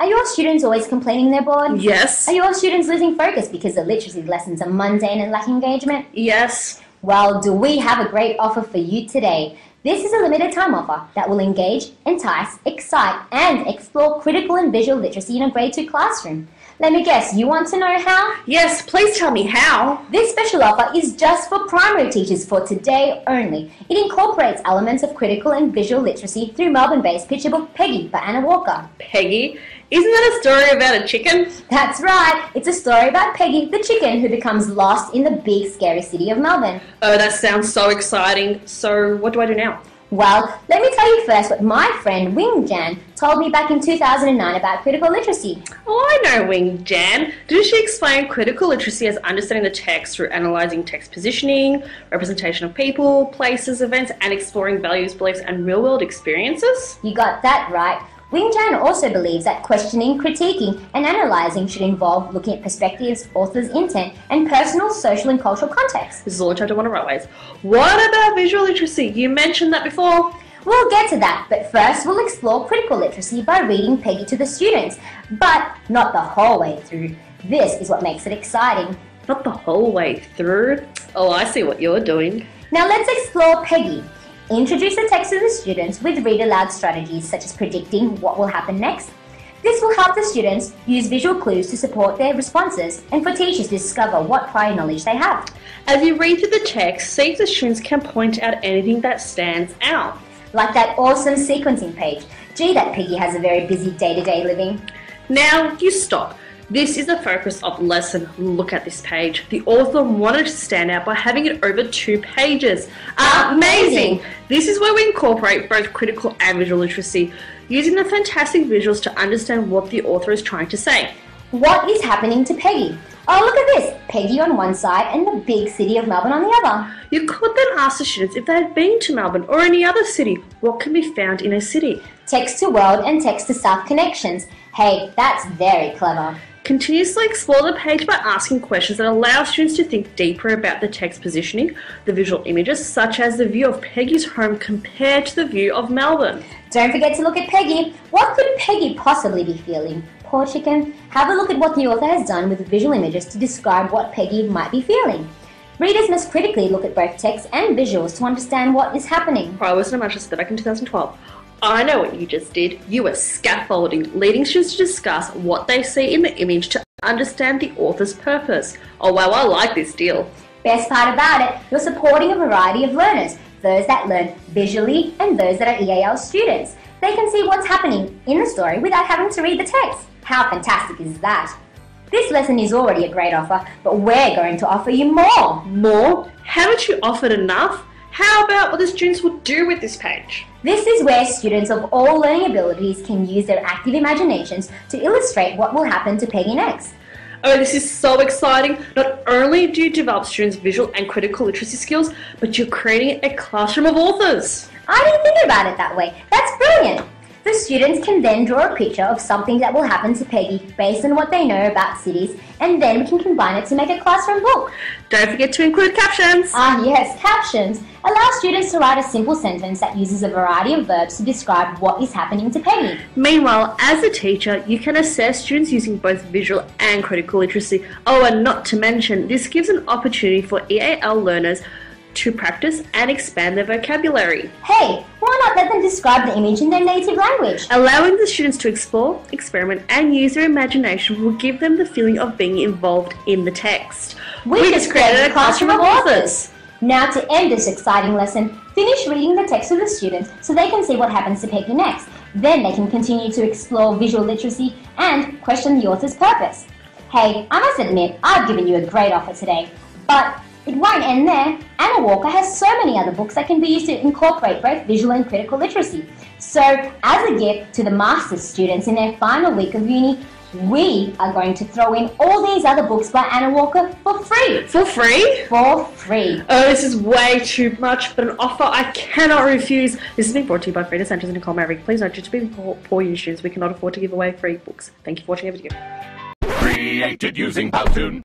Are your students always complaining they're bored? Yes. Are your students losing focus because the literacy lessons are mundane and lack engagement? Yes. Well, do we have a great offer for you today? This is a limited time offer that will engage, entice, excite, and explore critical and visual literacy in a grade 2 classroom. Let me guess, you want to know how? Yes, please tell me how. This special offer is just for primary teachers for today only. It incorporates elements of critical and visual literacy through Melbourne-based picture book Peggy by Anna Walker. Peggy? Isn't that a story about a chicken? That's right, it's a story about Peggy, the chicken who becomes lost in the big scary city of Melbourne. Oh, that sounds so exciting. So what do I do now? Well, let me tell you first what my friend Wing Jan told me back in 2009 about critical literacy. Oh, I know Wing Jan. Did she explain critical literacy as understanding the text through analysing text positioning, representation of people, places, events, and exploring values, beliefs, and real-world experiences? You got that right. Wing Jan also believes that questioning, critiquing, and analysing should involve looking at perspectives, author's intent, and personal, social, and cultural context. This is all chapter 1 of Right Ways. What about visual literacy? You mentioned that before. We'll get to that, but first we'll explore critical literacy by reading Peggy to the students, but not the whole way through. This is what makes it exciting. Not the whole way through? Oh, I see what you're doing. Now let's explore Peggy. Introduce the text to the students with read-aloud strategies such as predicting what will happen next. This will help the students use visual clues to support their responses and for teachers to discover what prior knowledge they have. As you read through the text, see if the students can point out anything that stands out. Like that awesome sequencing page. Gee, that Peggy has a very busy day-to-day living. Now, you stop. This is the focus of the lesson. Look at this page. The author wanted to stand out by having it over 2 pages. Amazing! This is where we incorporate both critical and visual literacy, using the fantastic visuals to understand what the author is trying to say. What is happening to Peggy? Oh, look at this. Peggy on one side and the big city of Melbourne on the other. You could then ask the students if they had been to Melbourne or any other city. What can be found in a city? Text to world and text to self connections. Hey, that's very clever. Continuously explore the page by asking questions that allow students to think deeper about the text positioning, the visual images, such as the view of Peggy's home compared to the view of Melbourne. Don't forget to look at Peggy. What could Peggy possibly be feeling? Poor chicken. Have a look at what the author has done with visual images to describe what Peggy might be feeling. Readers must critically look at both text and visuals to understand what is happening. I was in Manchester back in 2012. I know what you just did. You were scaffolding, leading students to discuss what they see in the image to understand the author's purpose. Oh wow, I like this deal. Best part about it, you're supporting a variety of learners, those that learn visually and those that are EAL students. They can see what's happening in the story without having to read the text. How fantastic is that? This lesson is already a great offer, but we're going to offer you more. More? Haven't you offered enough? How about what the students will do with this page? This is where students of all learning abilities can use their active imaginations to illustrate what will happen to Peggy next. Oh, this is so exciting. Not only do you develop students' visual and critical literacy skills, but you're creating a classroom of authors. I didn't think about it that way. That's brilliant. The students can then draw a picture of something that will happen to Peggy based on what they know about cities, and then we can combine it to make a classroom book. Don't forget to include captions. Ah yes, captions. Allow students to write a simple sentence that uses a variety of verbs to describe what is happening to Peggy. Meanwhile, as a teacher, you can assess students using both visual and critical literacy. Oh, and not to mention, this gives an opportunity for EAL learners to practice and expand their vocabulary. Hey, why not let them describe the image in their native language? Allowing the students to explore, experiment, and use their imagination will give them the feeling of being involved in the text. We just created a classroom of authors. Now to end this exciting lesson, finish reading the text to the students so they can see what happens to Peggy next. Then they can continue to explore visual literacy and question the author's purpose. Hey, I must admit, I've given you a great offer today, but it won't end there. Anna Walker has so many other books that can be used to incorporate both visual and critical literacy. So, as a gift to the master's students in their final week of uni, we are going to throw in all these other books by Anna Walker for free. For free? For free. Oh, this is way too much, but an offer I cannot refuse. This has been brought to you by Frida Sanchez and Nicole Maverick. Please note, due to being poor uni students, we cannot afford to give away free books. Thank you for watching our video. Created using Powtoon.